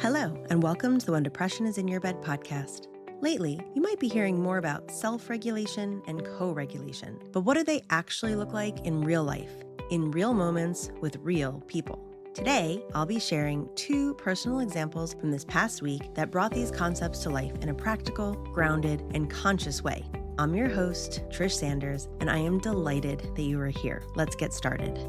Hello, and welcome to the When Depression is in Your Bed podcast. Lately, you might be hearing more about self-regulation and co-regulation, but what do they actually look like in real life, in real moments with real people? Today, I'll be sharing two personal examples from this past week that brought these concepts to life in a practical, grounded, and conscious way. I'm your host, Trish Sanders, and I am delighted that you are here. Let's get started.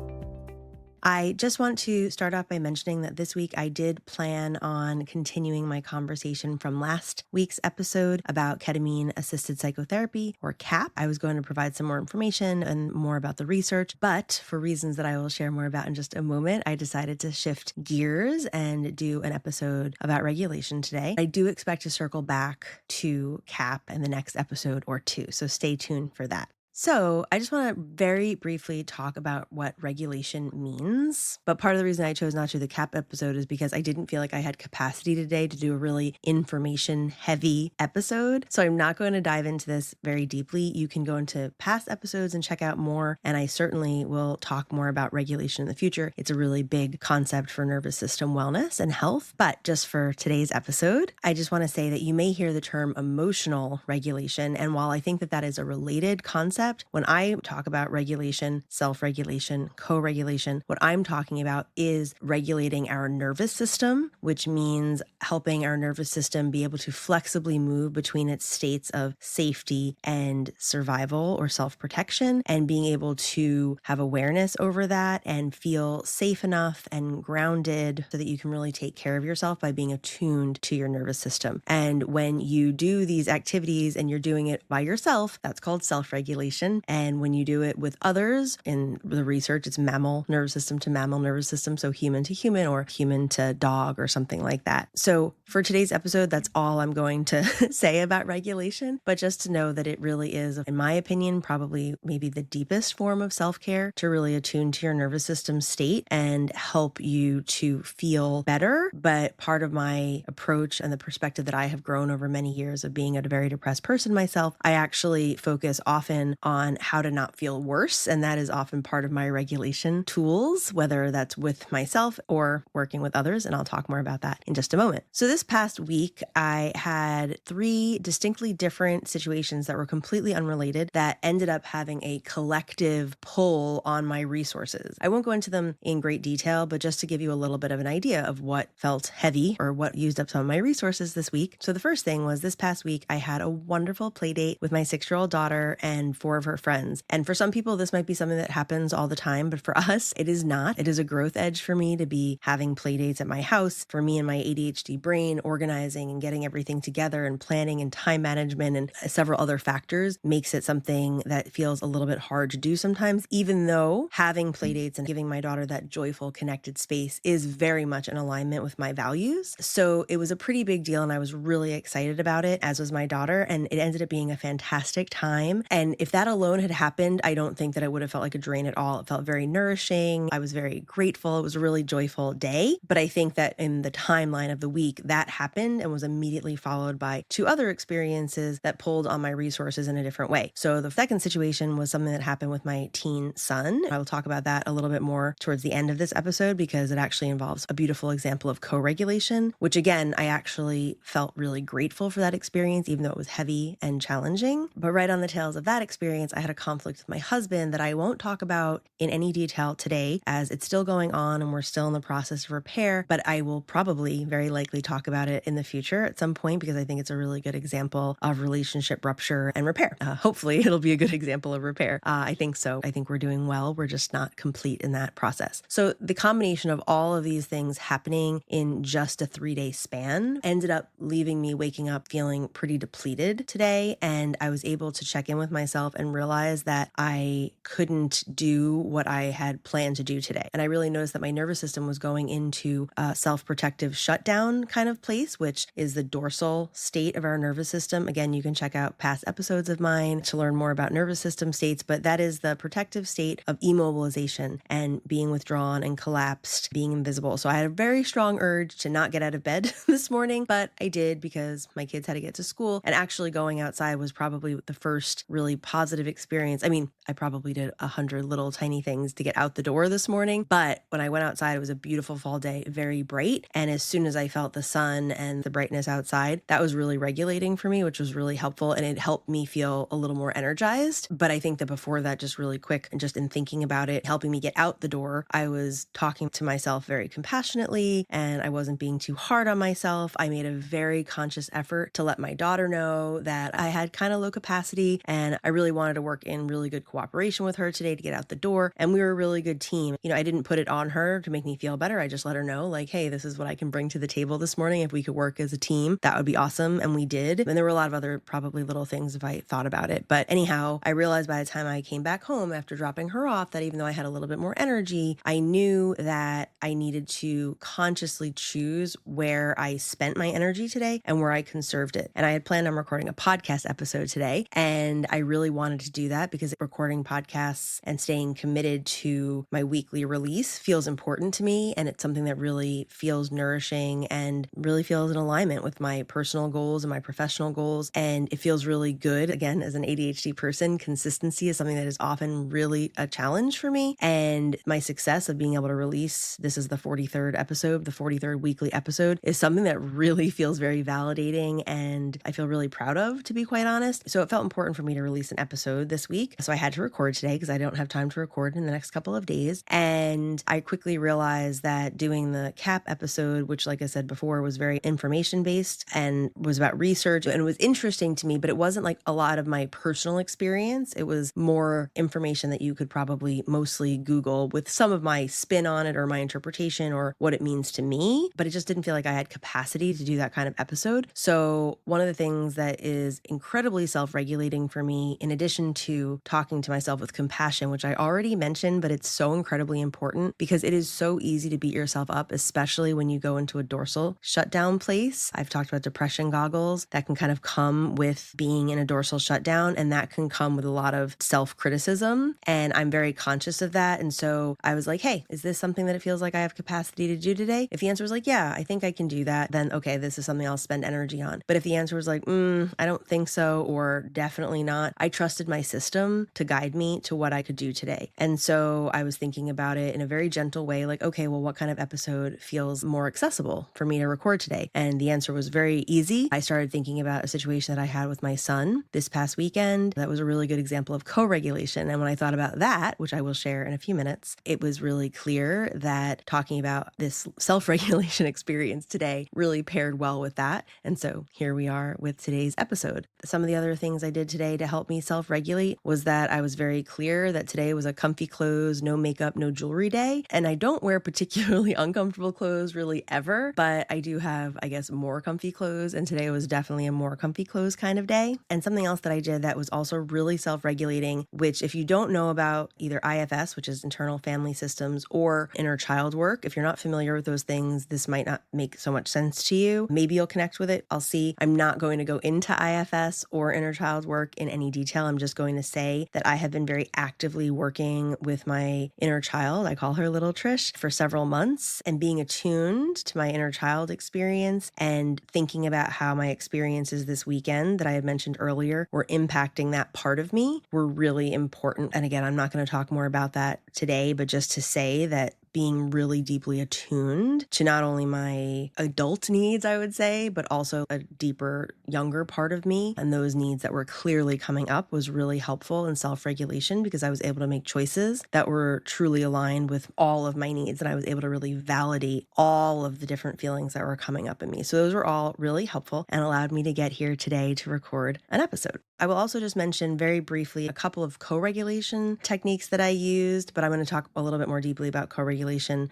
I just want to start off by mentioning that this week I did plan on continuing my conversation from last week's episode about ketamine-assisted psychotherapy, or CAP. I was going to provide some more information and more about the research, but for reasons that I will share more about in just a moment, I decided to shift gears and do an episode about regulation today. I do expect to circle back to CAP in the next episode or two, so stay tuned for that. So I just want to very briefly talk about what regulation means. But part of the reason I chose not to do the CAP episode is because I didn't feel like I had capacity today to do a really information-heavy episode. So I'm not going to dive into this very deeply. You can go into past episodes and check out more. And I certainly will talk more about regulation in the future. It's a really big concept for nervous system wellness and health. But just for today's episode, I just want to say that you may hear the term emotional regulation. And while I think that that is a related concept, when I talk about regulation, self-regulation, co-regulation, what I'm talking about is regulating our nervous system, which means helping our nervous system be able to flexibly move between its states of safety and survival or self-protection, and being able to have awareness over that and feel safe enough and grounded so that you can really take care of yourself by being attuned to your nervous system. And when you do these activities and you're doing it by yourself, that's called self-regulation. And when you do it with others, in the research, it's mammal nervous system to mammal nervous system, so human to human or human to dog or something like that. So for today's episode, that's all I'm going to say about regulation, but just to know that it really is, in my opinion, probably maybe the deepest form of self-care to really attune to your nervous system state and help you to feel better. But part of my approach and the perspective that I have grown over many years of being a very depressed person myself, I actually focus often on how to not feel worse. And that is often part of my regulation tools, whether that's with myself or working with others. And I'll talk more about that in just a moment. So this past week, I had three distinctly different situations that were completely unrelated that ended up having a collective pull on my resources. I won't go into them in great detail, but just to give you a little bit of an idea of what felt heavy or what used up some of my resources this week. So the first thing was this past week, I had a wonderful play date with my 6-year-old daughter and 4 of her friends. And for some people, this might be something that happens all the time, but for us, it is not. It is a growth edge for me to be having play dates at my house. For me and my ADHD brain, organizing and getting everything together and planning and time management and several other factors makes it something that feels a little bit hard to do sometimes, even though having play dates and giving my daughter that joyful, connected space is very much in alignment with my values. So it was a pretty big deal and I was really excited about it, as was my daughter, and it ended up being a fantastic time. And if that alone had happened, I don't think that it would have felt like a drain at all. It felt very nourishing. I was very grateful. It was a really joyful day. But I think that in the timeline of the week, that happened and was immediately followed by 2 other experiences that pulled on my resources in a different way. So the second situation was something that happened with my teen son. I will talk about that a little bit more towards the end of this episode because it actually involves a beautiful example of co-regulation, which again, I actually felt really grateful for that experience, even though it was heavy and challenging. But right on the tails of that experience, I had a conflict with my husband that I won't talk about in any detail today, as it's still going on and we're still in the process of repair, but I will probably very likely talk about it in the future at some point because I think it's a really good example of relationship rupture and repair. Hopefully it'll be a good example of repair. I think so. I think we're doing well. We're just not complete in that process. So the combination of all of these things happening in just a 3-day span ended up leaving me waking up feeling pretty depleted today. And I was able to check in with myself and realize that I couldn't do what I had planned to do today. And I really noticed that my nervous system was going into a self-protective shutdown kind of place, which is the dorsal state of our nervous system. Again, you can check out past episodes of mine to learn more about nervous system states, but that is the protective state of immobilization and being withdrawn and collapsed, being invisible. So I had a very strong urge to not get out of bed this morning, but I did because my kids had to get to school, and actually going outside was probably the first really positive positive experience. I mean, I probably did 100 little tiny things to get out the door this morning, but when I went outside, it was a beautiful fall day, very bright. And as soon as I felt the sun and the brightness outside, that was really regulating for me, which was really helpful. And it helped me feel a little more energized. But I think that before that, just really quick, and just in thinking about it, helping me get out the door, I was talking to myself very compassionately and I wasn't being too hard on myself. I made a very conscious effort to let my daughter know that I had kind of low capacity and I really wanted to work in really good cooperation with her today to get out the door. And we were a really good team. I didn't put it on her to make me feel better. I just let her know, like, hey, this is what I can bring to the table this morning. If we could work as a team, that would be awesome. And we did. And there were a lot of other probably little things if I thought about it. But anyhow, I realized by the time I came back home after dropping her off that even though I had a little bit more energy, I knew that I needed to consciously choose where I spent my energy today and where I conserved it. And I had planned on recording a podcast episode today. And I really wanted to do that because recording podcasts and staying committed to my weekly release feels important to me. And it's something that really feels nourishing and really feels in alignment with my personal goals and my professional goals. And it feels really good. Again, as an ADHD person, consistency is something that is often really a challenge for me. And my success of being able to release, this is the 43rd episode, the 43rd weekly episode, is something that really feels very validating and I feel really proud of, to be quite honest. So it felt important for me to release an episode this week. So I had to record today because I don't have time to record in the next couple of days. And I quickly realized that doing the CAP episode, which like I said before, was very information based and was about research and it was interesting to me, but it wasn't like a lot of my personal experience. It was more information that you could probably mostly Google with some of my spin on it or my interpretation or what it means to me, but it just didn't feel like I had capacity to do that kind of episode. So one of the things that is incredibly self-regulating for me, in addition to talking to myself with compassion, which I already mentioned, but it's so incredibly important because it is so easy to beat yourself up, especially when you go into a dorsal shutdown place. I've talked about depression goggles that can kind of come with being in a dorsal shutdown, and that can come with a lot of self-criticism. And I'm very conscious of that. And so I was like, hey, is this something that it feels like I have capacity to do today? If the answer was like, yeah, I think I can do that, then okay, this is something I'll spend energy on. But if the answer was like, I don't think so, or definitely not, I trusted my system to guide me to what I could do today. And so I was thinking about it in a very gentle way, like, okay, well, what kind of episode feels more accessible for me to record today? And the answer was very easy. I started thinking about a situation that I had with my son this past weekend. That was a really good example of co-regulation. And when I thought about that, which I will share in a few minutes, it was really clear that talking about this self-regulation experience today really paired well with that. And so here we are with today's episode. Some of the other things I did today to help me self-regulate was that I was very clear that today was a comfy clothes, no makeup, no jewelry day. And I don't wear particularly uncomfortable clothes really ever, but I do have, I guess, more comfy clothes. And today was definitely a more comfy clothes kind of day. And something else that I did that was also really self-regulating, which if you don't know about either IFS, which is internal family systems, or inner child work, if you're not familiar with those things, this might not make so much sense to you. Maybe you'll connect with it. I'll see. I'm not going to go into IFS or inner child work in any detail. I'm just going to say that I have been very actively working with my inner child. I call her little Trish for several months and being attuned to my inner child experience and thinking about how my experiences this weekend that I had mentioned earlier were impacting that part of me were really important. And again, I'm not going to talk more about that today, but just to say that being really deeply attuned to not only my adult needs, I would say, but also a deeper, younger part of me. And those needs that were clearly coming up was really helpful in self-regulation because I was able to make choices that were truly aligned with all of my needs. And I was able to really validate all of the different feelings that were coming up in me. So those were all really helpful and allowed me to get here today to record an episode. I will also just mention very briefly a couple of co-regulation techniques that I used, but I'm going to talk a little bit more deeply about co-regulation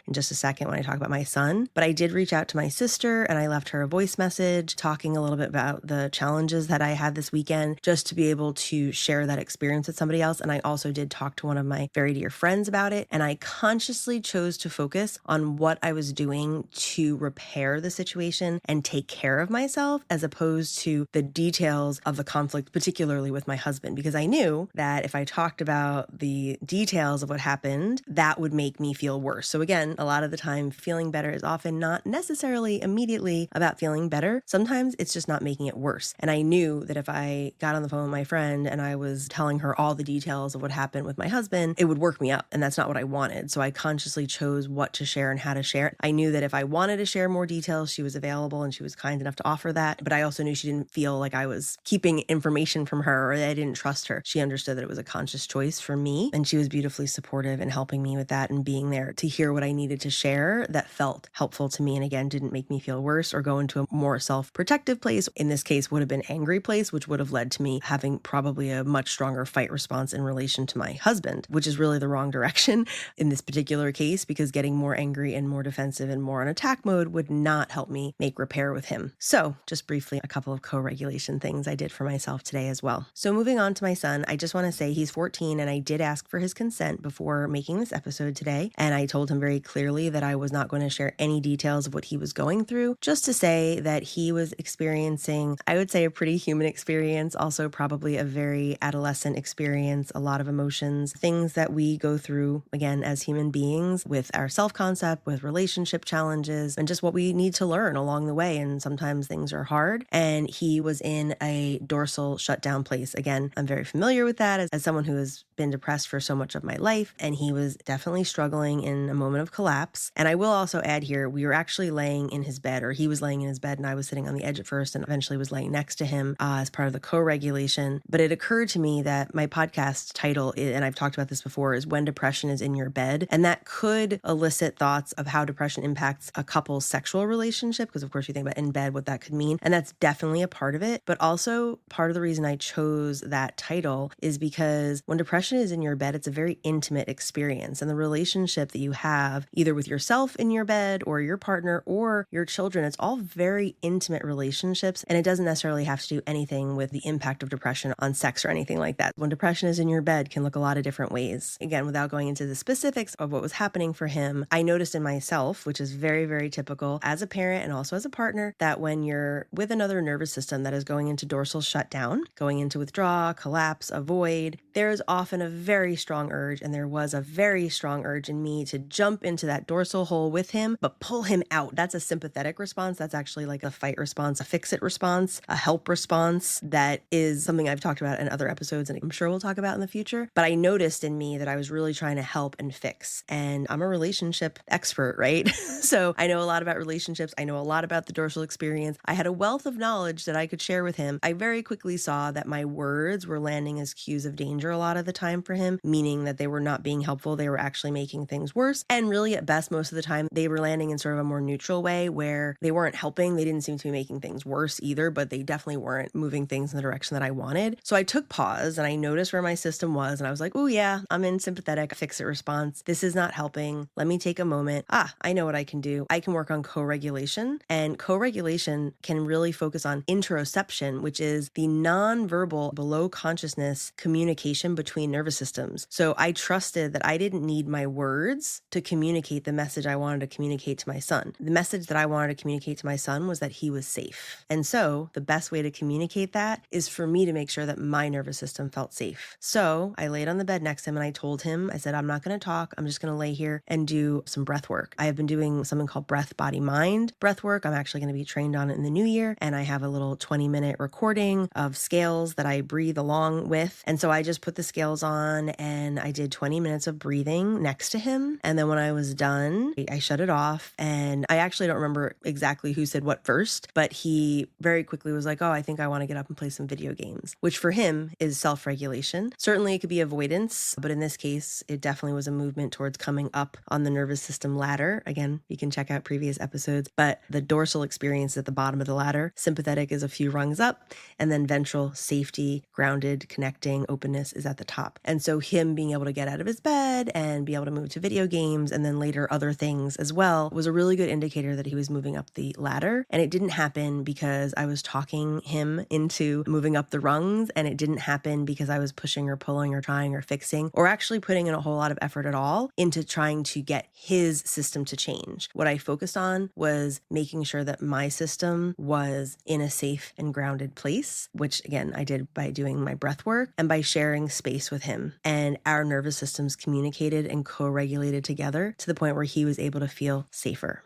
in just a second when I talk about my son. But I did reach out to my sister and I left her a voice message talking a little bit about the challenges that I had this weekend just to be able to share that experience with somebody else. And I also did talk to one of my very dear friends about it. And I consciously chose to focus on what I was doing to repair the situation and take care of myself as opposed to the details of the conflict, particularly with my husband, because I knew that if I talked about the details of what happened, that would make me feel worse. worse. So again, a lot of the time, feeling better is often not necessarily immediately about feeling better. Sometimes it's just not making it worse. And I knew that if I got on the phone with my friend and I was telling her all the details of what happened with my husband, it would work me up. And that's not what I wanted. So I consciously chose what to share and how to share it. I knew that if I wanted to share more details, she was available and she was kind enough to offer that. But I also knew she didn't feel like I was keeping information from her or that I didn't trust her. She understood that it was a conscious choice for me. And she was beautifully supportive in helping me with that and being there to hear what I needed to share that felt helpful to me. And again, didn't make me feel worse or go into a more self-protective place. In this case, would have been angry place, which would have led to me having probably a much stronger fight response in relation to my husband, which is really the wrong direction in this particular case, because getting more angry and more defensive and more on attack mode would not help me make repair with him. So just briefly, a couple of co-regulation things I did for myself today as well. So moving on to my son, I just want to say he's 14 and I did ask for his consent before making this episode today. And I told him very clearly that I was not going to share any details of what he was going through, just to say that he was experiencing, I would say, a pretty human experience, also probably a very adolescent experience, a lot of emotions, things that we go through, again, as human beings with our self-concept, with relationship challenges, and just what we need to learn along the way. And sometimes things are hard. And he was in a dorsal shutdown place. Again, I'm very familiar with that as someone who has been depressed for so much of my life. And he was definitely struggling in a moment of collapse. And I will also add here, we were actually laying in his bed, or he was laying in his bed and I was sitting on the edge at first and eventually was laying next to him as part of the co-regulation. But it occurred to me that my podcast title, and I've talked about this before, is When Depression is in Your Bed. And that could elicit thoughts of how depression impacts a couple's sexual relationship, because of course you think about in bed, what that could mean. And that's definitely a part of it. But also part of the reason I chose that title is because when depression is in your bed, it's a very intimate experience. And the relationship that you have either with yourself in your bed or your partner or your children, it's all very intimate relationships. And it doesn't necessarily have to do anything with the impact of depression on sex or anything like that. When depression is in your bed can look a lot of different ways. Again, without going into the specifics of what was happening for him, I noticed in myself, which is very, very typical as a parent and also as a partner, that when you're with another nervous system that is going into dorsal shutdown, going into withdraw, collapse, avoid, there is often a very strong urge, and there was a very strong urge in me to jump into that dorsal hole with him, but pull him out. That's a sympathetic response. That's actually like a fight response, a fix-it response, a help response. That is something I've talked about in other episodes, and I'm sure we'll talk about in the future. But I noticed in me that I was really trying to help and fix. And I'm a relationship expert, right? So I know a lot about relationships. I know a lot about the dorsal experience. I had a wealth of knowledge that I could share with him. I very quickly saw that my words were landing as cues of danger a lot of the time for him, meaning that they were not being helpful. They were actually making things worse. And really, at best, most of the time, they were landing in sort of a more neutral way where they weren't helping. They didn't seem to be making things worse either, but they definitely weren't moving things in the direction that I wanted. So I took pause and I noticed where my system was. And I was like, oh yeah, I'm in sympathetic fix-it response. This is not helping. Let me take a moment. I know what I can do. I can work on co-regulation. And co-regulation can really focus on interoception, which is the non-verbal below consciousness communication between nervous systems. So I trusted that I didn't need my words to communicate the message I wanted to communicate to my son. The message that I wanted to communicate to my son was that he was safe. And so the best way to communicate that is for me to make sure that my nervous system felt safe. So I laid on the bed next to him and I told him, I said, I'm not going to talk. I'm just going to lay here and do some breath work. I have been doing something called breath, body, mind breath work. I'm actually going to be trained on it in the new year. And I have a little 20-minute recording of scales that I breathe along with. And so I just put the scales on and I did 20 minutes of breathing next to him. And then when I was done, I shut it off. And I actually don't remember exactly who said what first, but he very quickly was like, oh, I think I want to get up and play some video games, which for him is self-regulation. Certainly it could be avoidance, but in this case, it definitely was a movement towards coming up on the nervous system ladder. Again, you can check out previous episodes, but the dorsal experience is at the bottom of the ladder. Sympathetic is a few rungs up, and then ventral, safety, grounded, connecting, openness is at the top. And so him being able to get out of his bed and be able to move to video games and then later other things as well was a really good indicator that he was moving up the ladder. And it didn't happen because I was talking him into moving up the rungs, and it didn't happen because I was pushing or pulling or trying or fixing or actually putting in a whole lot of effort at all into trying to get his system to change. What I focused on was making sure that my system was in a safe and grounded place, which again, I did by doing my breath work and by sharing space with him. And our nervous systems communicated and co-regulated together to the point where he was able to feel safer.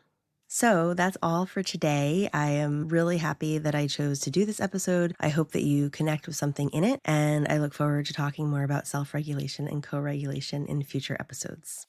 So that's all for today. I am really happy that I chose to do this episode. I hope that you connect with something in it, and I look forward to talking more about self-regulation and co-regulation in future episodes.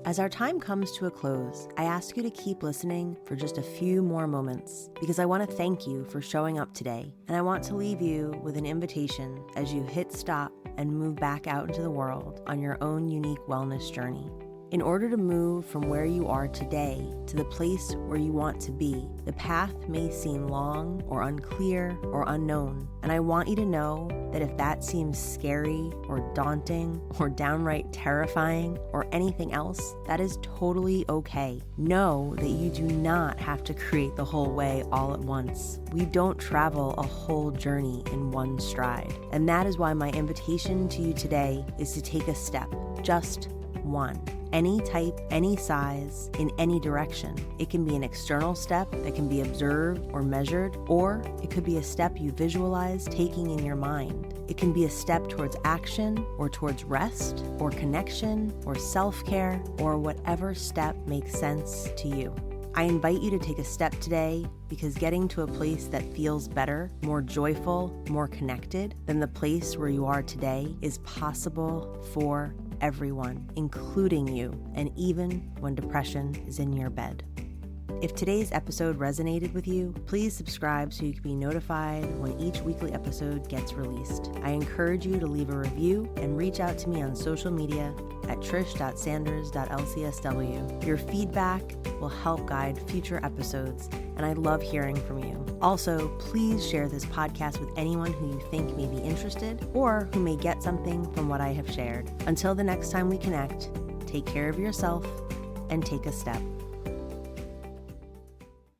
As our time comes to a close, I ask you to keep listening for just a few more moments because I want to thank you for showing up today, and I want to leave you with an invitation as you hit stop and move back out into the world on your own unique wellness journey. In order to move from where you are today to the place where you want to be, the path may seem long or unclear or unknown, and I want you to know that if that seems scary or daunting or downright terrifying or anything else, that is totally okay. Know that you do not have to create the whole way all at once. We don't travel a whole journey in one stride, and that is why my invitation to you today is to take a step, just one. Any type, any size, in any direction. It can be an external step that can be observed or measured, or it could be a step you visualize taking in your mind. It can be a step towards action or towards rest or connection or self-care or whatever step makes sense to you. I invite you to take a step today because getting to a place that feels better, more joyful, more connected than the place where you are today is possible for everyone, including you, and even when depression is in your bed. If today's episode resonated with you, please subscribe so you can be notified when each weekly episode gets released. I encourage you to leave a review and reach out to me on social media at trish.sanders.lcsw. Your feedback will help guide future episodes, and I love hearing from you. Also, please share this podcast with anyone who you think may be interested or who may get something from what I have shared. Until the next time we connect, take care of yourself and take a step.